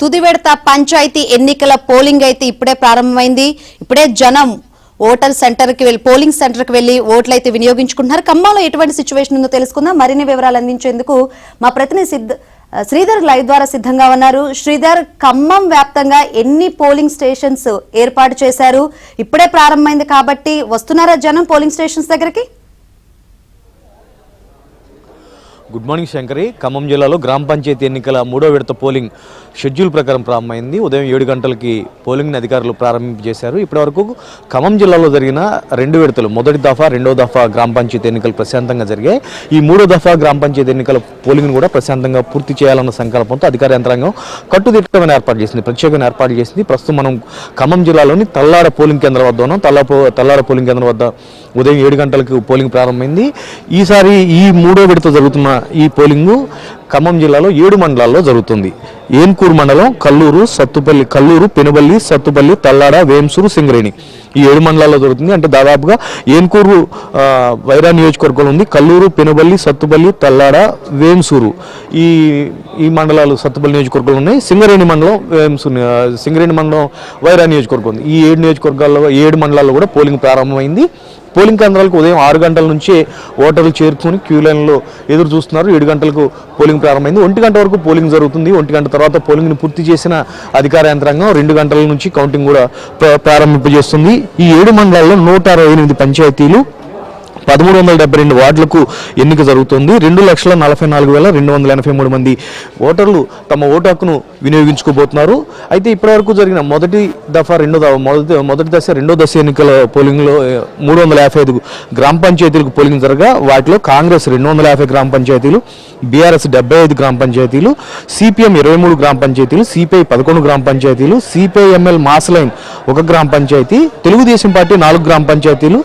తుది విడత పంచాయతీ ఎన్నికల పోలింగ్ అయితే ఇప్పుడే ప్రారంభమైంది. ఇప్పుడే జనం ఓటర్ సెంటర్ కి వెళ్లి పోలింగ్ సెంటర్ కి వెళ్లి ఓట్లు అయితే వినియోగించుకుంటున్నారు. ఖమ్మంలో ఎటువంటి సిచ్యువేషన్ ఉందో తెలుసుకుందాం. మరిన్ని వివరాలు అందించేందుకు మా ప్రతినిధి శ్రీధర్ లైవ్ ద్వారా సిద్ధంగా ఉన్నారు. శ్రీధర్, ఖమ్మం వ్యాప్తంగా ఎన్ని పోలింగ్ స్టేషన్స్ ఏర్పాటు చేశారు? ఇప్పుడే ప్రారంభమైంది కాబట్టి వస్తున్నారా జనం పోలింగ్ స్టేషన్స్ దగ్గరికి? Good morning Shankari. ఖమ్మం జిల్లాలో గ్రామ పంచాయతీ ఎన్నికల 3వ విడత పోలింగ్ షెడ్యూల్ ప్రకారం ప్రారంభమైంది. ఉదయం 7 గంటలకి పోలింగ్ని అధికారులు ప్రారంభించేశారు. ఇప్పటివరకు ఖమ్మం జిల్లాలో జరిగిన 2 విడతలు, మొదటి దఫా, 2వ దఫా గ్రామ పంచాయతీ ఎన్నికలు ప్రశాంతంగా జరిగాయి. ఈ 3వ దఫా గ్రామ పంచాయతీ ఎన్నికల పోలింగ్ను కూడా ప్రశాంతంగా పూర్తి చేయాలన్న సంకల్పంతో అధికార యంత్రాంగం కట్టుదిట్టమైన ఏర్పాటు చేసింది, ప్రత్యేకమైన ఏర్పాటు చేసింది. ప్రస్తుతం మనం ఖమ్మం జిల్లాలోని తల్లాడ పోలింగ్ కేంద్రం వద్ద ఉన్నాం. తల్లాడ పోలింగ్ కేంద్రం వద్ద ఉదయం 7 గంటలకు పోలింగ్ ప్రారంభమైంది. ఈసారి ఈ 3వ విడత జరుగుతున్న ఈ పోలింగు ఖమ్మం జిల్లాలో 7 మండలాల్లో జరుగుతుంది. ఏన్కూరు మండలం, కల్లూరు, పెనుబల్లి, సత్తుపల్లి, తల్లాడ, వేంసూరు, సింగరేణి, ఈ 7 మండలాల్లో జరుగుతుంది. అంటే దాదాపుగా ఏన్కూరు వైరా నియోజకవర్గంలో ఉంది. కల్లూరు, పెనుబల్లి, సత్తుపల్లి, తల్లాడ, వేంసూరు ఈ మండలాలు సత్తుపల్లి నియోజకవర్గంలో ఉన్నాయి. సింగరేణి మండలం వైరా నియోజకవర్గం ఉంది. ఈ 7 నియోజకవర్గాల్లో 7 మండలాల్లో కూడా పోలింగ్ ప్రారంభమైంది. పోలింగ్ కేంద్రాలకు ఉదయం 6 గంటల నుంచే ఓటర్లు చేరుకుని క్యూ లైన్లో ఎదురు చూస్తున్నారు. 7 గంటలకు పోలింగ్ ప్రారంభమైంది. 1 గంట వరకు పోలింగ్ జరుగుతుంది. 1 గంట తర్వాత పోలింగ్ని పూర్తి చేసిన అధికార యంత్రాంగం 2 గంటల నుంచి కౌంటింగ్ కూడా ప్రారంభింపజేస్తుంది. ఈ 7 మండలాల్లో 168 పంచాయతీలు, 1372 వార్డులకు ఎన్నిక జరుగుతుంది. 2,44,283 మంది ఓటర్లు తమ ఓటు హక్కును వినియోగించుకోబోతున్నారు. అయితే ఇప్పటివరకు జరిగిన మొదటి దశ, రెండో దశ ఎన్నికల పోలింగ్లో 355 గ్రామ పంచాయతీలకు పోలింగ్ జరగా వాటిలో కాంగ్రెస్ 250 గ్రామ పంచాయతీలు, బీఆర్ఎస్ 75 గ్రామ పంచాయతీలు, సిపిఎం 23 గ్రామ పంచాయతీలు, సిపిఐ 11 గ్రామ పంచాయతీలు, సిపిఐఎంఎల్ మాసలైన్ 1 గ్రామ పంచాయతీ, తెలుగుదేశం పార్టీ 4 గ్రామ పంచాయతీలు,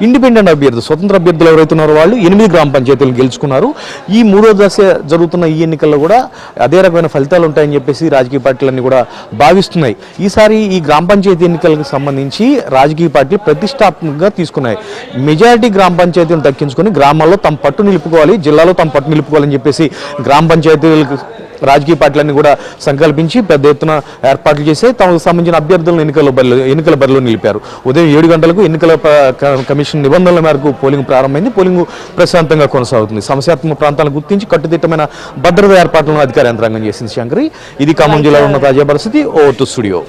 ఇండిపెండెంట్ అభ్యర్థి స్వతంత్ర అభ్యర్థులు ఎవరైతే ఉన్నారో వాళ్ళు 8 గ్రామ పంచాయతీలు గెలుచుకున్నారు. ఈ 3వ దశ జరుగుతున్న ఈ ఎన్నికల్లో కూడా అదే రకమైన ఫలితాలు ఉంటాయని చెప్పేసి రాజకీయ పార్టీలన్నీ కూడా భావిస్తున్నాయి. ఈసారి ఈ గ్రామ పంచాయతీ ఎన్నికలకు సంబంధించి రాజకీయ పార్టీలు ప్రతిష్టాత్మకంగా తీసుకున్నాయి. మెజారిటీ గ్రామ పంచాయతీలను దక్కించుకొని గ్రామాల్లో తమ పట్టు నిలుపుకోవాలి, జిల్లాలో తమ పట్టు నిలుపుకోవాలని చెప్పేసి గ్రామ పంచాయతీలకు రాజకీయ పార్టీలన్నీ కూడా సంకల్పించి పెద్ద ఎత్తున ఏర్పాట్లు చేసి తమకు సంబంధించిన అభ్యర్థులను ఎన్నికల బరిలో నిలిపారు. ఉదయం 7 గంటలకు ఎన్నికల కమిషన్ నిబంధనల మేరకు పోలింగ్ ప్రారంభమైంది. పోలింగ్ ప్రశాంతంగా కొనసాగుతుంది. సమస్యాత్మక ప్రాంతాలను గుర్తించి కట్టుదిట్టమైన భద్రతా ఏర్పాట్లను అధికార యంత్రాంగం చేసింది. శంకరి, ఇది ఖమ్మం జిల్లాలో ఉన్న తాజా పరిస్థితి. Over to studio.